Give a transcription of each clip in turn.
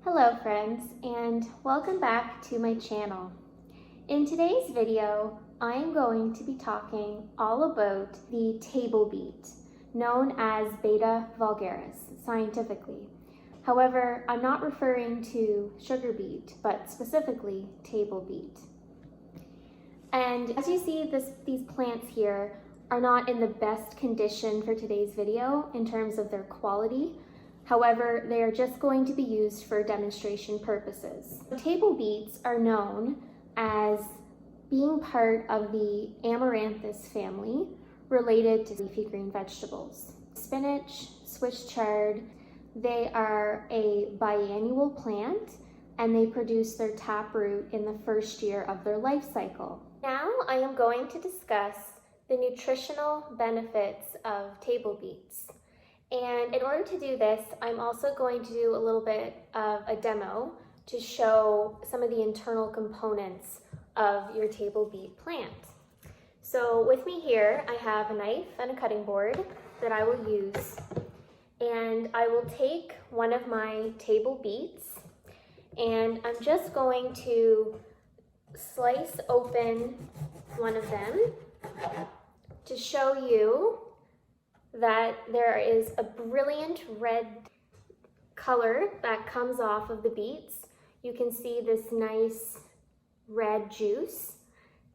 Hello friends, and welcome back to my channel. In today's video, I am going to be talking all about the table beet, known as Beta vulgaris scientifically. However, I'm not referring to sugar beet, but specifically table beet. And as you see, these plants here are not in the best condition for today's video in terms of their quality. However, they are just going to be used for demonstration purposes. Table beets are known as being part of the amaranthus family related to leafy green vegetables. Spinach, Swiss chard, they are a biennial plant and they produce their taproot in the first year of their life cycle. Now I am going to discuss the nutritional benefits of table beets. And in order to do this, I'm also going to do a little bit of a demo to show some of the internal components of your table beet plant. So with me here, I have a knife and a cutting board that I will use. And I will take one of my table beets and I'm just going to slice open one of them to show you that there is a brilliant red color that comes off of the beets. You can see this nice red juice.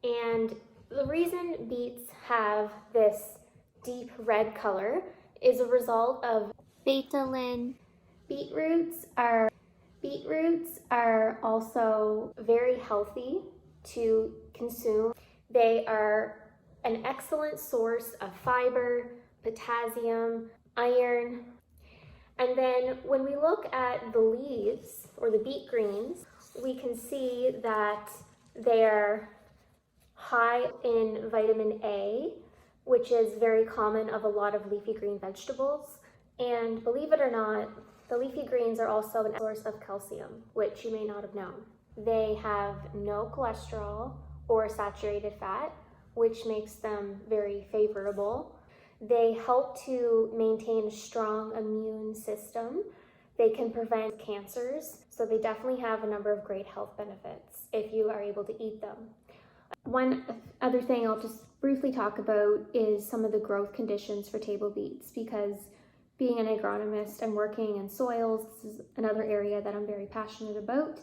And the reason beets have this deep red color is a result of betalain. Beetroots are also very healthy to consume. They are an excellent source of fiber, potassium, iron. And then when we look at the leaves or the beet greens, we can see that they're high in vitamin A, which is very common of a lot of leafy green vegetables. And believe it or not, the leafy greens are also a source of calcium, which you may not have known. They have no cholesterol or saturated fat, which makes them very favorable. They help to maintain a strong immune system. They can prevent cancers, so they definitely have a number of great health benefits if you are able to eat them. One other thing I'll just briefly talk about is some of the growth conditions for table beets, because being an agronomist, I'm working in soils. This is another area that I'm very passionate about.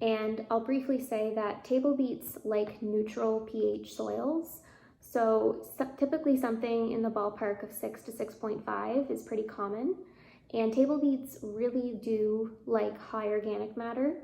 And I'll briefly say that table beets like neutral pH soils. So typically something in the ballpark of 6 to 6.5 is pretty common. And table beets really do like high organic matter.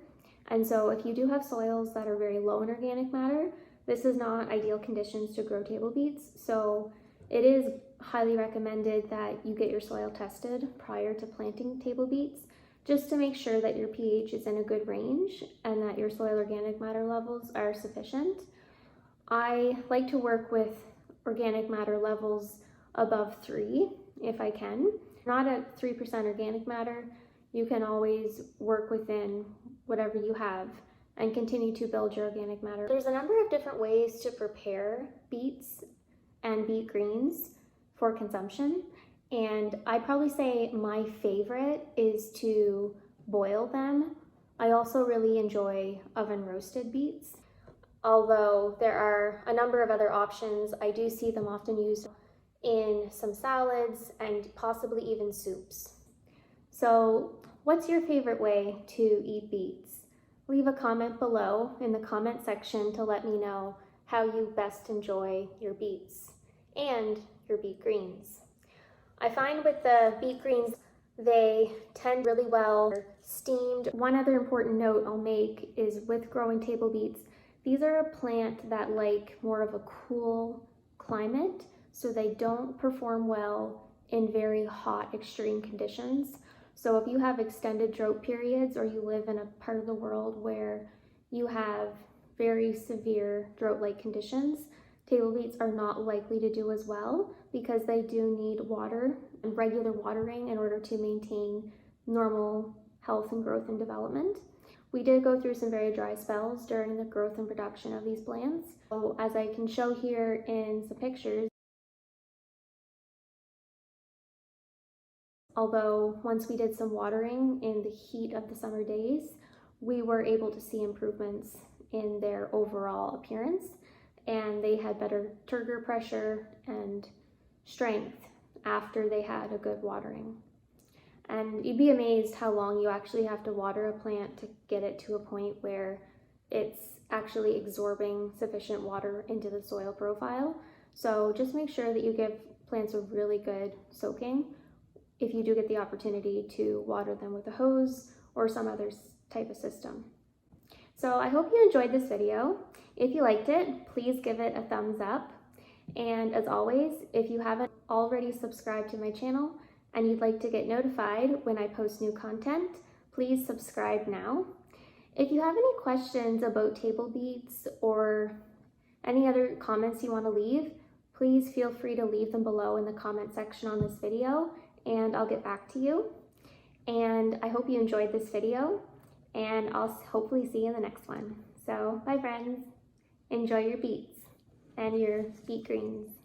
And so if you do have soils that are very low in organic matter, this is not ideal conditions to grow table beets. So it is highly recommended that you get your soil tested prior to planting table beets, just to make sure that your pH is in a good range and that your soil organic matter levels are sufficient. I like to work with organic matter levels above 3 if I can. Not at 3% organic matter, you can always work within whatever you have and continue to build your organic matter. There's a number of different ways to prepare beets and beet greens for consumption, and I'd probably say my favorite is to boil them. I also really enjoy oven roasted beets. Although there are a number of other options, I do see them often used in some salads and possibly even soups. So what's your favorite way to eat beets? Leave a comment below in the comment section to let me know how you best enjoy your beets and your beet greens. I find with the beet greens, they tend really well steamed. One other important note I'll make is with growing table beets, these are a plant that like more of a cool climate, so they don't perform well in very hot, extreme conditions. So if you have extended drought periods or you live in a part of the world where you have very severe drought-like conditions, table beets are not likely to do as well because they do need water and regular watering in order to maintain normal health and growth and development. We did go through some very dry spells during the growth and production of these plants. So as I can show here in some pictures, Although once we did some watering in the heat of the summer days, we were able to see improvements in their overall appearance, and they had better turgor pressure and strength after they had a good watering. And you'd be amazed how long you actually have to water a plant to get it to a point where it's actually absorbing sufficient water into the soil profile. So just make sure that you give plants a really good soaking if you do get the opportunity to water them with a hose or some other type of system. So I hope you enjoyed this video. If you liked it, please give it a thumbs up. And as always, if you haven't already subscribed to my channel and you'd like to get notified when I post new content, please subscribe now. If you have any questions about table beets or any other comments you want to leave, please feel free to leave them below in the comment section on this video, and I'll get back to you. And I hope you enjoyed this video, and I'll hopefully see you in the next one. So bye friends, enjoy your beets and your beet greens.